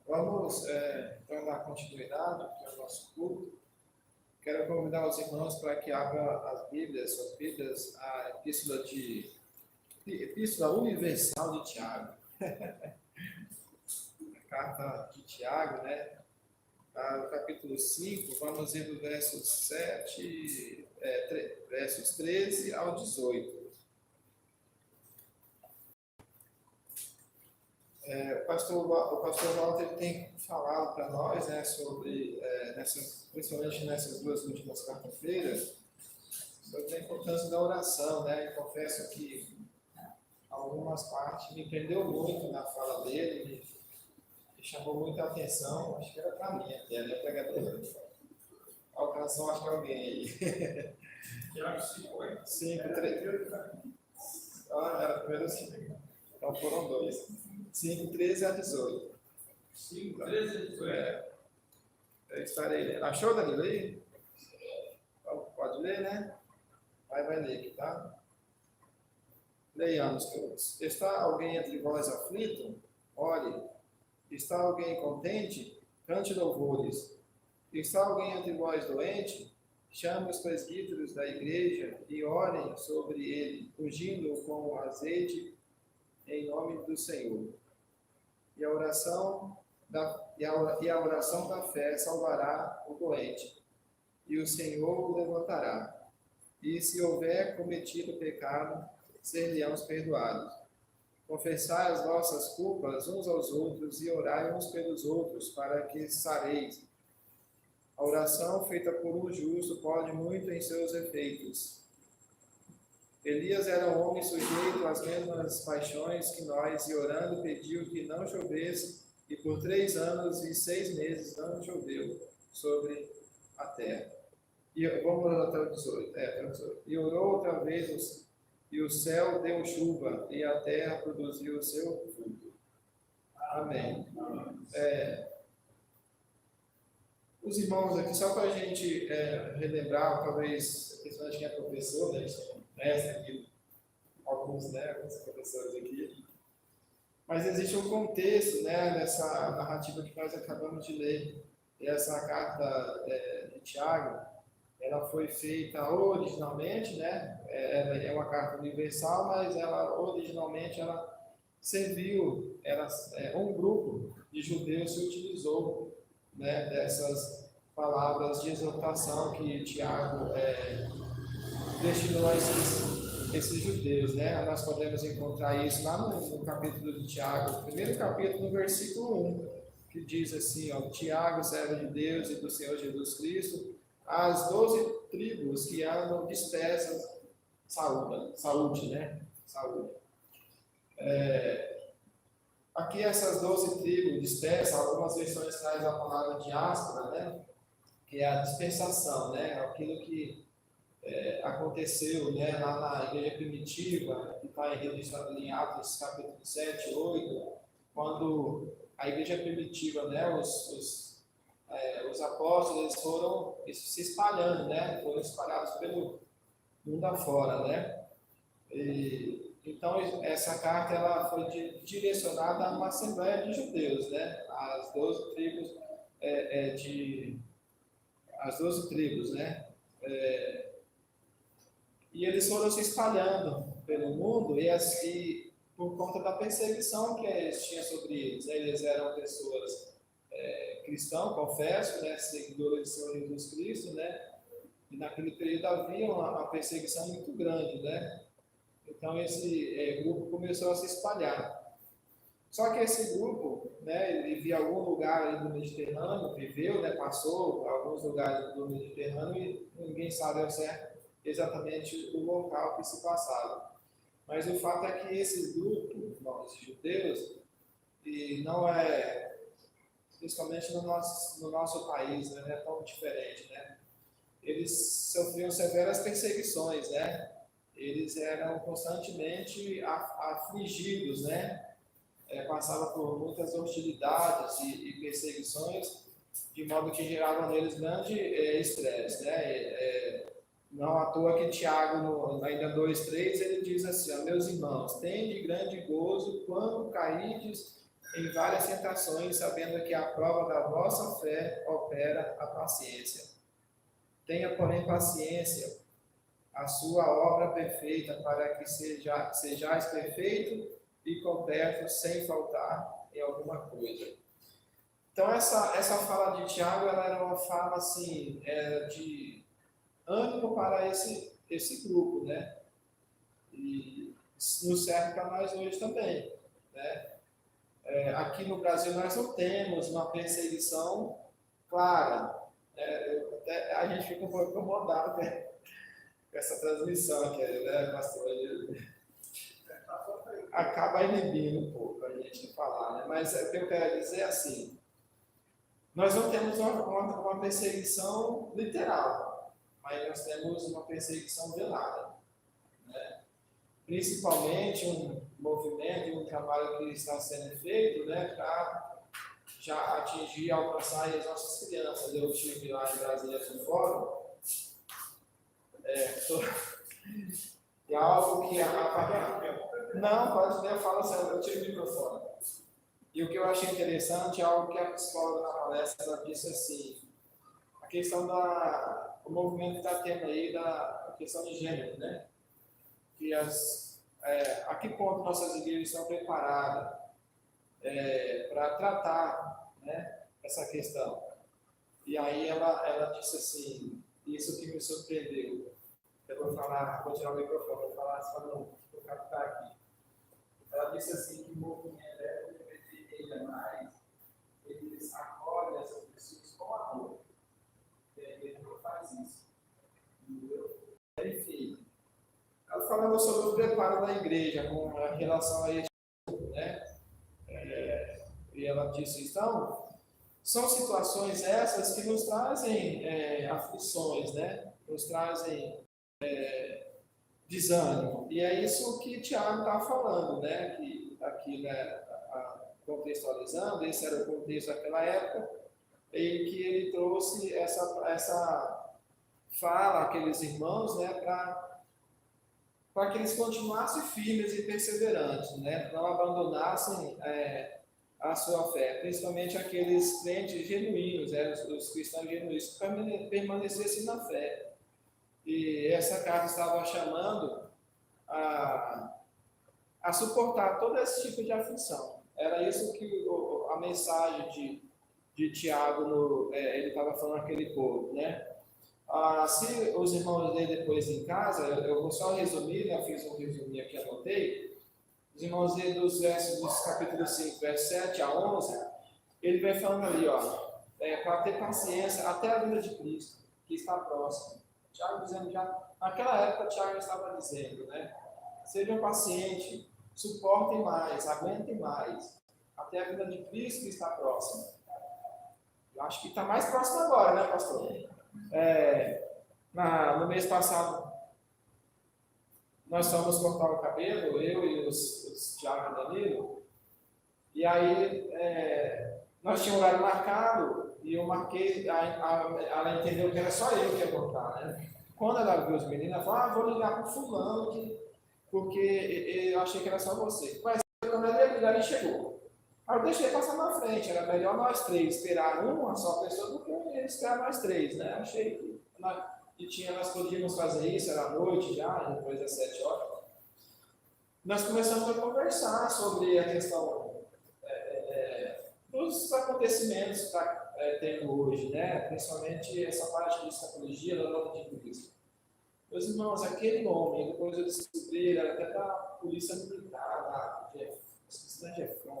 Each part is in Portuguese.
Vamos então dar continuidade ao nosso culto. Quero convidar os irmãos para que abram suas Bíblias, a Epístola Universal de Tiago. A carta de Tiago, né? No capítulo 5, vamos ir do versos 13 ao 18. O pastor Walter tem falado para nós, né, sobre, principalmente nessas duas últimas quarta-feiras, sobre a importância da oração, né? E confesso que algumas partes me prendeu muito na fala dele, me chamou muita atenção, acho que era para mim até, né, pregador? Alcançou, acho que alguém aí. Tiago 5, 5, 3. Era primeiro 5. Então foram 2. 5, 13 a 18. 5, 13 a 18. Eu estarei lendo. Achou, Danilo, aí? Então, pode ler, né? Vai ler aqui, tá? Leiamos todos. Está alguém entre vós aflito? Ore. Está alguém contente? Cante louvores. Está alguém entre vós doente? Chame os presbíteros da igreja e orem sobre ele, ungindo-o com azeite em nome do Senhor. E a oração da fé salvará o doente, e o Senhor o levantará. E se houver cometido pecado, ser-lhe-ão perdoados. Confessai as vossas culpas uns aos outros e orai uns pelos outros, para que sareis. A oração feita por um justo pode muito em seus efeitos. Elias era um homem sujeito às mesmas paixões que nós, e orando pediu que não chovesse, e por 3 anos e 6 meses não choveu sobre a terra. E vamos até o 18. E orou outra vez, e o céu deu chuva, e a terra produziu o seu fruto. Amém. Os irmãos aqui, só para a gente relembrar, talvez, principalmente quem é professor, né, conhece aqui, alguns professores aqui, mas existe um contexto, né, dessa narrativa que nós acabamos de ler. E essa carta de Tiago, ela foi feita originalmente, né, ela é uma carta universal, mas ela originalmente serviu, um grupo de judeus se utilizou, né, dessas palavras de exortação que Tiago destinou a esses judeus, né? Nós podemos encontrar isso lá no capítulo de Tiago, primeiro capítulo, no versículo 1, que diz assim, ó: Tiago, servo de Deus e do Senhor Jesus Cristo, as 12 tribos que andam dispersas, saúde, né? Saúde. Aqui essas 12 tribos dispersas, algumas versões trazem a palavra diáspora, né? Que é a dispersação, né? Aquilo que aconteceu, né, lá na igreja primitiva, que está registrado em Atos capítulo 7, 8, quando a igreja primitiva, né, os apóstolos, eles foram se espalhando, né? Foram espalhados pelo mundo afora, né? Então, essa carta ela foi direcionada a uma assembleia de judeus, né? As 12 tribos, as 12 tribos, né? E eles foram se espalhando pelo mundo e por conta da perseguição que tinha sobre eles, né? Eles eram pessoas cristãs, confesso, né? Seguidores do Senhor Jesus Cristo, né? E naquele período havia uma perseguição muito grande, né? Então, esse grupo começou a se espalhar. Só que esse grupo, né, ele vivia em algum lugar ali do Mediterrâneo, viveu, né, passou em alguns lugares do Mediterrâneo e ninguém sabe ao certo exatamente o local que se passava. Mas o fato é que esse grupo, esses judeus, e não principalmente no nosso país, né, não é tão diferente, né? Eles sofriam severas perseguições, né? Eles eram constantemente afligidos, né? Passavam por muitas hostilidades e perseguições, de modo que geravam neles grande estresse, né? Não à toa que Tiago, ainda 2:3, ele diz assim, ó: meus irmãos, tende grande gozo quando caídes em várias tentações, sabendo que a prova da vossa fé opera a paciência. Tenha, porém, paciência, a sua obra perfeita, para que sejais perfeito e completo, sem faltar em alguma coisa. Então, essa fala de Tiago, ela era uma fala, assim, de ânimo para esse grupo, né? E nos serve para nós hoje também, né? Aqui no Brasil nós não temos uma perseguição clara, né? A gente fica um pouco incomodado, né, com essa transmissão aqui, né, pastor? Acaba inibindo um pouco a gente falar, né? Mas o que eu quero dizer é assim, nós não temos uma perseguição literal, mas nós temos uma perseguição velada, né? Principalmente um movimento, um trabalho que está sendo feito, né, para já atingir e alcançar as nossas crianças. Eu estive lá em Brasília no fórum, e algo que não, pode ter, eu falo assim, eu tiro o microfone. E o que eu achei interessante é algo que a psicóloga na palestra ela disse assim, a questão o movimento que está tendo aí da questão de gênero, né? Que a que ponto nossas igrejas estão preparadas para tratar, né, essa questão. E aí ela disse assim, isso que me surpreendeu. Eu vou continuar o microfone, vou falar só não vou captar aqui. Ela disse assim que o movimento mais, eles acolhem essas pessoas com amor. Ele não faz isso. Entendeu? Enfim, ela falando sobre o preparo da igreja com relação a esse, né? E ela disse, então, são situações essas que nos trazem aflições, né? Nos trazem desânimo. E é isso que Tiago está falando, né? Que aqui, né, contextualizando, esse era o contexto daquela época, em que ele trouxe essa fala àqueles irmãos, né, para que eles continuassem firmes e perseverantes, né, não abandonassem a sua fé, principalmente aqueles crentes genuínos, os cristãos genuínos, que permanecessem na fé. E essa carta estava chamando a suportar todo esse tipo de aflição. Era isso que a mensagem de Tiago, ele estava falando àquele povo, né? Se os irmãos lerem depois em casa, eu vou só resumir, né? Eu fiz um resuminho aqui, anotei. Os irmãos lerem dos versos dos capítulo 5, versos 7 a 11, ele vai falando ali, ó, para ter paciência até a vinda de Cristo, que está próximo. Tiago dizendo já, naquela época Tiago estava dizendo, né? Sejam pacientes, suportem mais, aguentem mais, até a vinda de Cristo que está próxima. Eu acho que está mais próximo agora, né, pastor? No mês passado, nós fomos cortar o cabelo, eu e os Tiago e Danilo, e aí nós tínhamos um horário marcado, e eu marquei, ela entendeu que era só eu que ia cortar, né? Quando ela viu os meninos, ela falou, vou ligar para o fulano, porque eu achei que era só você. Mas quando ela ia ligar, ele chegou. Aí eu deixei passar na frente, era melhor nós três esperar uma só pessoa do que ele esperar nós três, né? Achei que nós podíamos fazer isso, era à noite já, depois das 7 horas. Nós começamos a conversar sobre a questão dos acontecimentos que está tendo hoje, né? Principalmente essa parte de escatologia da nova de Cristo. Meus irmãos, aquele homem, depois eu descobri, era até da polícia militar,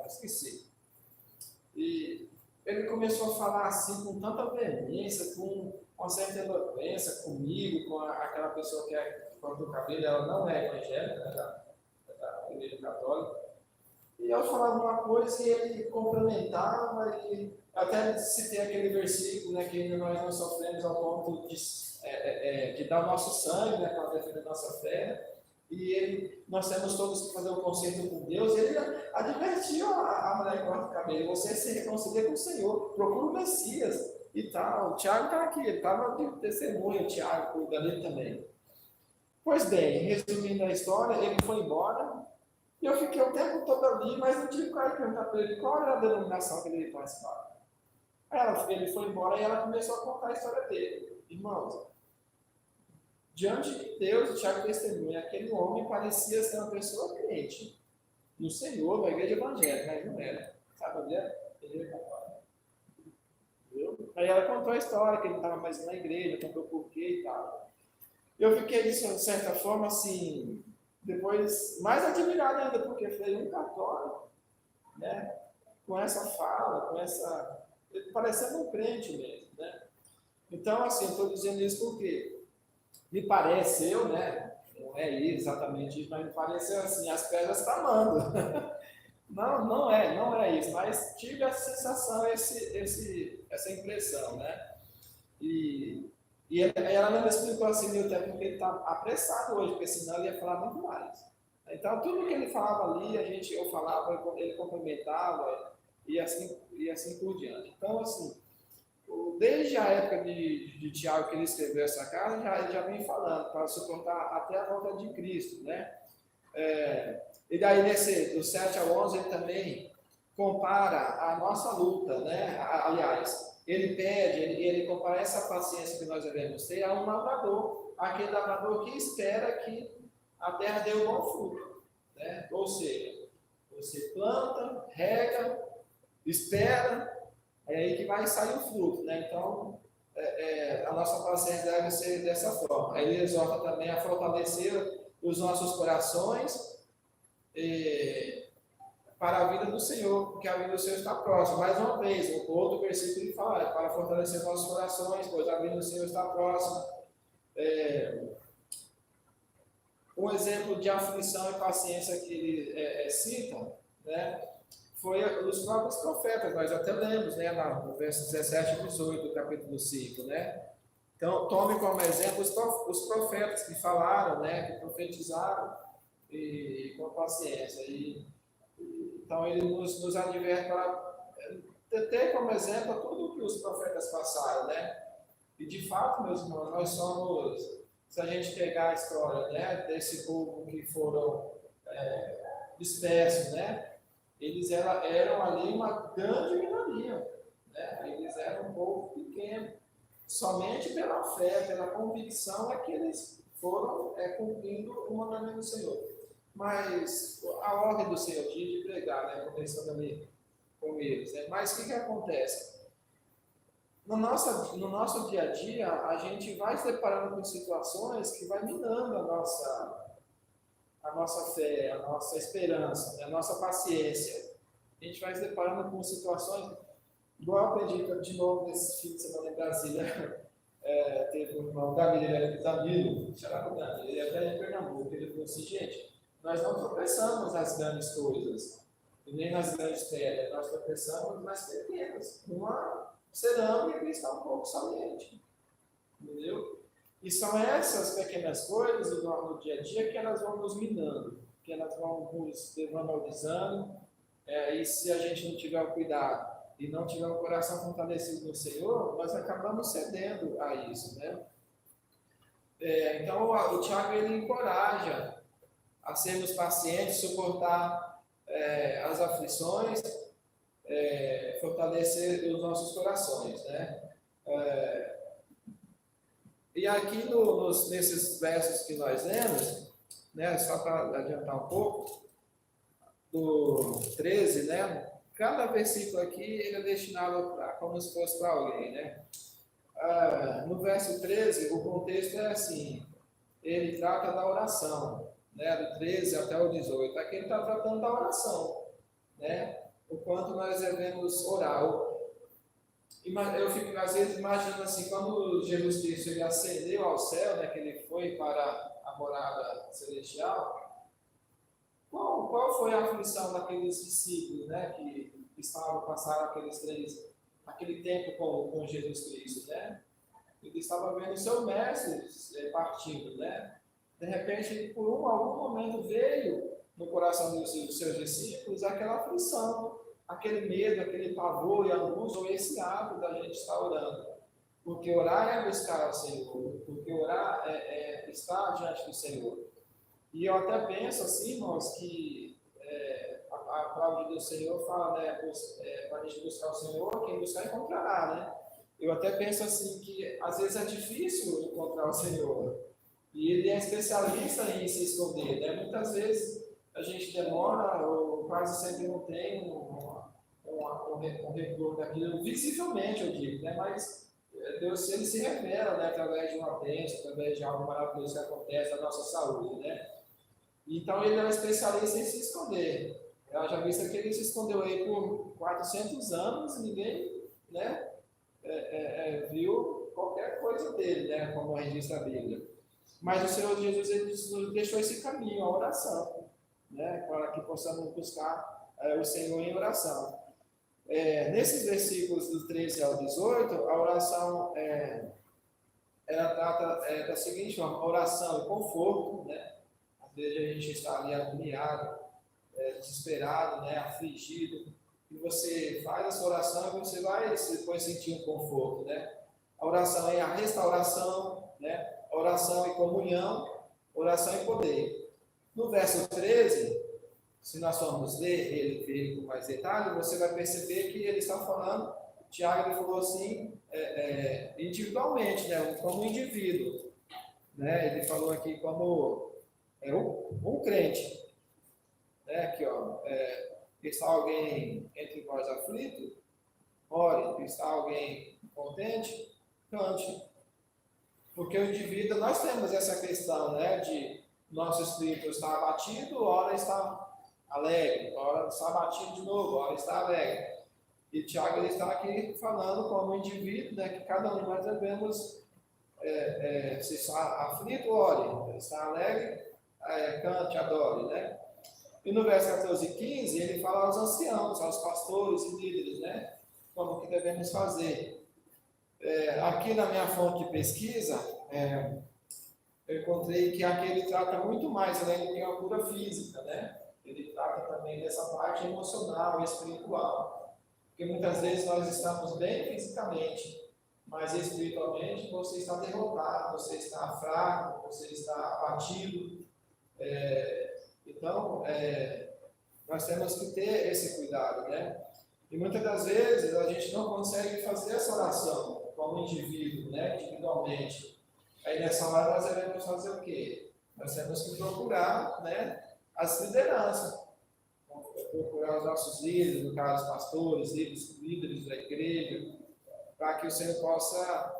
esqueci. E ele começou a falar assim com tanta veemência, com uma certa eloquência comigo, com aquela pessoa que corta o cabelo, ela não é evangélica, da igreja católica. E eu falava uma coisa e ele complementava, e até citei aquele versículo, né, que ainda nós não sofremos ao ponto de dar o nosso sangue, né, para defender a nossa fé. E nós temos todos que fazer um concerto com Deus. Ele advertiu a mulher que corta o cabelo: você se reconcilia com o Senhor, procura o Messias e tal. O Tiago está aqui, ele estava de testemunho, o Tiago, o Danilo também. Pois bem, resumindo a história, ele foi embora. E eu fiquei o tempo todo ali, mas não tive coragem de perguntar para ele qual era a denominação que ele participava. Ele foi embora e ela começou a contar a história dele. Irmãos, diante de Deus, o Tiago testemunha, aquele homem parecia ser uma pessoa crente no Senhor, na igreja evangélica, mas não era. Sabe onde era? Igreja católica. Aí ela contou a história, que ele não estava mais na igreja, contou o porquê e tal. Eu fiquei, de certa forma, assim, depois mais admirado ainda, porque foi um católico, né? Com essa fala, com essa. Parecendo um crente mesmo, né? Então, assim, eu estou dizendo isso porque me pareceu, né? Não é exatamente isso, mas me pareceu assim, as pedras tramando. Não é isso, mas tive essa sensação, essa impressão, né? E, ela não me explicou assim, meu tempo, porque ele está apressado hoje, porque senão ele ia falar muito mais. Então, tudo que ele falava ali, eu falava, ele complementava, e assim por diante. Então, assim, desde a época de Tiago, que ele escreveu essa carta, ele já vem falando, para suportar até a volta de Cristo, né? E daí, do 7 ao 11, ele também compara a nossa luta, né? Aliás, ele pede, ele compara essa paciência que nós devemos ter a um lavrador, aquele lavrador que espera que a terra dê um bom fruto, né? Ou seja, você planta, rega, espera, é aí que vai sair o fruto, né? Então, a nossa paciência deve ser dessa forma. Ele exorta também a fortalecer os nossos corações para a vida do Senhor, porque a vida do Senhor está próxima. Mais uma vez, o outro versículo ele fala, para fortalecer nossos corações, pois a vida do Senhor está próxima. Um exemplo de aflição e paciência que ele cita, né, foi os próprios profetas, nós até lemos, né, no verso 17 e 18 do capítulo 5, né? Então, tome como exemplo os profetas que falaram, né, que profetizaram e com paciência. Então, ele nos adverte para ter como exemplo tudo que os profetas passaram, né? E, de fato, meus irmãos, nós somos, se a gente pegar a história, né, desse povo que foram dispersos, né? Eles eram ali uma grande minoria, né? Eles eram um povo pequeno. Somente pela fé, pela convicção é que eles foram cumprindo o mandamento do Senhor. Mas a ordem do Senhor de pregar, né? Começando ali com eles, né? Mas o que acontece? No nosso dia a dia, a gente vai se deparando com situações que vai minando a nossa fé, a nossa esperança, né? A nossa paciência. A gente vai se deparando com situações, igual eu aprendi de novo nesse fim de semana em Brasília. Teve um irmão Davi, ele era Danilo, chamava Danilo, ele era de Pernambuco, ele falou assim, gente, nós não tropeçamos nas grandes coisas, e nem nas grandes pedras, nós tropeçamos nas pequenas, numa cerâmica que está um pouco saliente, entendeu? E são essas pequenas coisas no dia a dia que elas vão nos minando, que elas vão nos levando ao desânimo, e se a gente não tiver o cuidado e não tiver o coração fortalecido no Senhor, nós acabamos cedendo a isso, né? Então, o Tiago, ele encoraja a sermos pacientes, suportar as aflições, fortalecer os nossos corações, né? E aqui nesses versos que nós lemos, né, só para adiantar um pouco, do 13, né? Cada versículo aqui ele é destinado como se fosse para alguém, né? No verso 13, o contexto é assim, ele trata da oração, né? Do 13 até o 18. Aqui ele está tratando da oração, né? O quanto nós devemos orar. Eu fico, às vezes, imaginando assim, quando Jesus Cristo ele ascendeu ao céu, né? Que ele foi para a morada celestial, qual foi a aflição daqueles discípulos, né, que passaram aquele tempo com Jesus Cristo, né? Ele estava vendo o seu mestre partindo, né? De repente, por algum momento veio no coração dos seus discípulos aquela aflição, aquele medo, aquele pavor e angústia, ou esse ato da gente estar orando. Porque orar é buscar ao Senhor, porque orar é estar diante do Senhor. E eu até penso assim, irmãos, que palavra do Senhor fala, né, para a gente buscar o Senhor, quem buscar encontrará, né? Eu até penso assim que às vezes é difícil encontrar o Senhor e ele é especialista em se esconder, né? Muitas vezes a gente demora ou quase sempre não tem um retorno daquilo, visivelmente eu digo, né? Mas Deus ele se revela, né, através de uma bênção, através de algo maravilhoso que acontece na nossa saúde, né? Então ele é um especialista em se esconder. Eu já vi que ele se escondeu aí por 400 anos e ninguém, né, viu qualquer coisa dele, né, como registra a Bíblia. Mas o Senhor Jesus ele nos deixou esse caminho, a oração, né, para que possamos buscar o Senhor em oração. Nesses versículos do 13 ao 18, a oração ela trata da seguinte forma: oração e conforto, né? Às vezes a gente está ali agoniado, desesperado, né, afligido, e você faz essa oração e você vai depois sentir um conforto, né? A oração é a restauração, né? A oração e comunhão, oração e poder. No verso 13, se nós formos ler ele com mais detalhe, você vai perceber que ele está falando, Tiago ele falou assim, individualmente, né, como indivíduo, né? Ele falou aqui como um crente, né? Aqui, ó, está alguém entre vós aflito? Ore. Está alguém contente? Cante. Porque o indivíduo, nós temos essa questão, né, de nosso espírito está abatido, ora está alegre, ora está abatido de novo, ora está alegre. E Tiago ele está aqui falando como indivíduo, né, que cada um de nós devemos, se está aflito, ore, está alegre, cante, adore, né? E no verso 14 e 15, ele fala aos anciãos, aos pastores e líderes, né, como que devemos fazer. Aqui na minha fonte de pesquisa, eu encontrei que aqui ele trata muito mais além do que uma cura física, né? Ele trata também dessa parte emocional, espiritual. Porque muitas vezes nós estamos bem fisicamente, mas espiritualmente você está derrotado, você está fraco, você está abatido. Então, nós temos que ter esse cuidado, né? E muitas das vezes a gente não consegue fazer essa oração como indivíduo, né? Individualmente. Aí nessa hora nós devemos fazer o quê? Nós temos que procurar, né, as lideranças. Procurar os nossos líderes, no caso, pastores, líderes da igreja, para que o Senhor possa,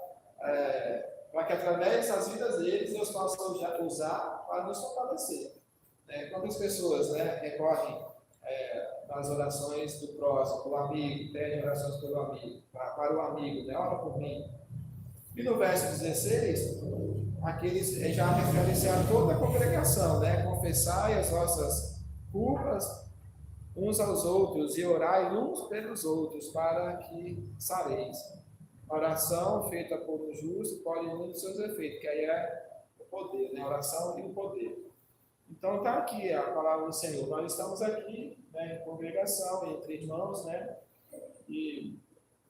para que através das vidas deles, Deus possa usar para nos fortalecer. Quantas pessoas, né, recorrem nas orações do próximo, do amigo, pedem orações pelo amigo, para o amigo, né, ora por mim. E no verso 16, aqueles já refere-se a toda a congregação, né, confessai as vossas culpas uns aos outros e orai uns pelos outros para que sareis. A oração feita por um justo pode muito seus efeitos, que aí é o poder, né? A oração e o poder. Então está aqui a palavra do Senhor. Nós estamos aqui, né, em congregação, entre irmãos, né? E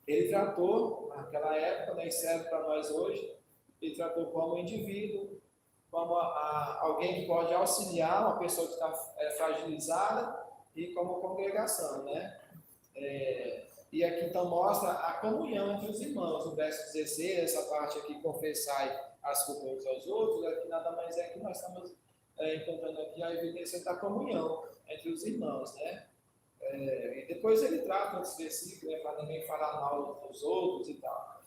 ele tratou, naquela época, né, e serve para nós hoje, ele tratou como indivíduo, como alguém que pode auxiliar uma pessoa que está fragilizada, e como congregação, né? E aqui então mostra a comunhão entre os irmãos. No verso 16, essa parte aqui, confessai as culpas uns aos outros, aqui nada mais é que nós estamos encontrando aqui a evidência da comunhão entre os irmãos, né? E depois ele trata esse versículo, né, para ninguém falar mal dos outros e tal.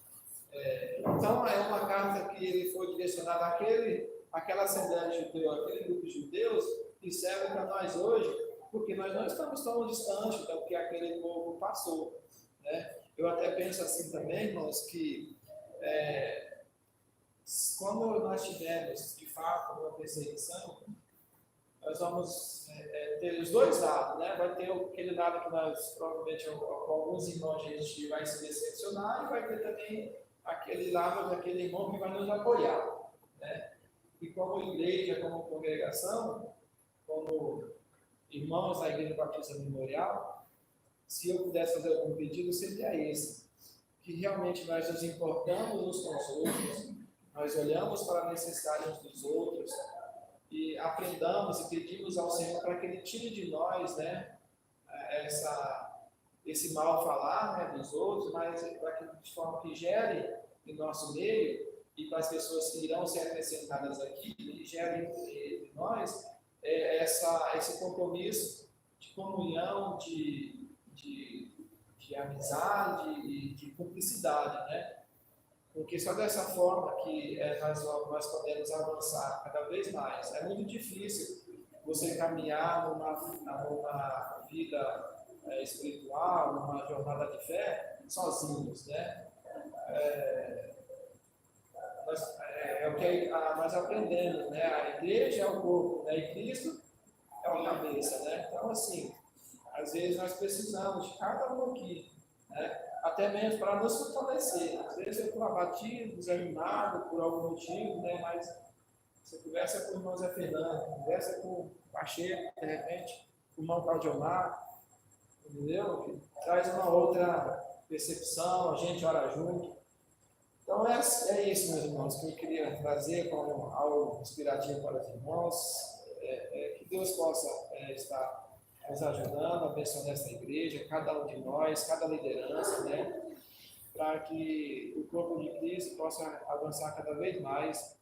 Então é uma carta que ele foi direcionada àquela assembleia judeu, àquele grupo de judeus, que serve para nós hoje, porque nós não estamos tão distantes do que aquele povo passou, né? Eu até penso assim também, irmãos, que quando nós tivermos, de fato, uma perseguição, nós vamos ter os dois lados, né? Vai ter aquele lado que nós, provavelmente, com alguns irmãos, a gente vai se decepcionar, e vai ter também aquele lado daquele irmão que vai nos apoiar, né? E como igreja, como congregação, como irmãos da Igreja Batista Memorial, se eu pudesse fazer algum pedido, seria esse: que realmente nós nos importamos uns com os outros, nós olhamos para a necessidade uns dos outros e aprendamos e pedimos ao Senhor para que Ele tire de nós, né, esse mal falar, né, dos outros, mas para que de forma que gere em nosso meio e para as pessoas que irão ser acrescentadas aqui, que gerem entre nós esse compromisso de comunhão, de amizade e de cumplicidade, né? Porque só dessa forma que nós podemos avançar cada vez mais. É muito difícil você caminhar numa vida espiritual, numa jornada de fé, sozinhos, né? É o que nós aprendemos, né? A igreja é o corpo, né? E Cristo é a cabeça, né? Então, assim, às vezes nós precisamos de cada um aqui, né? Até mesmo para nos fortalecer. Às vezes eu estou abatido, desanimado por algum motivo, né? Mas você conversa com o irmão Zé Fernando, conversa com o Pacheco, de repente, com o irmão Claudiomar, entendeu? Que traz uma outra percepção, a gente ora junto. Então é isso, meus irmãos, que eu queria trazer como algo inspirativo para os irmãos. Que Deus possa estar nos ajudando, abençoando essa igreja, cada um de nós, cada liderança, né? Para que o corpo de Cristo possa avançar cada vez mais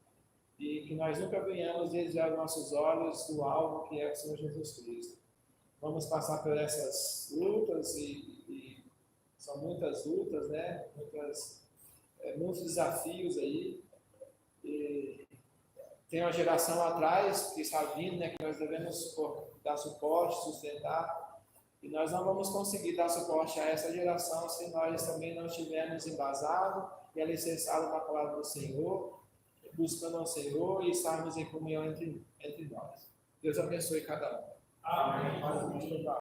e que nós nunca venhamos desviar nossos olhos do alvo que é o Senhor Jesus Cristo. Vamos passar por essas lutas e são muitas lutas, né? Muitos desafios aí. E tem uma geração atrás que está vindo, né? Que nós devemos dar suporte, sustentar. E nós não vamos conseguir dar suporte a essa geração se nós também não estivermos embasados e alicerçados na palavra do Senhor, buscando ao Senhor e estarmos em comunhão entre nós. Deus abençoe cada um. Amém.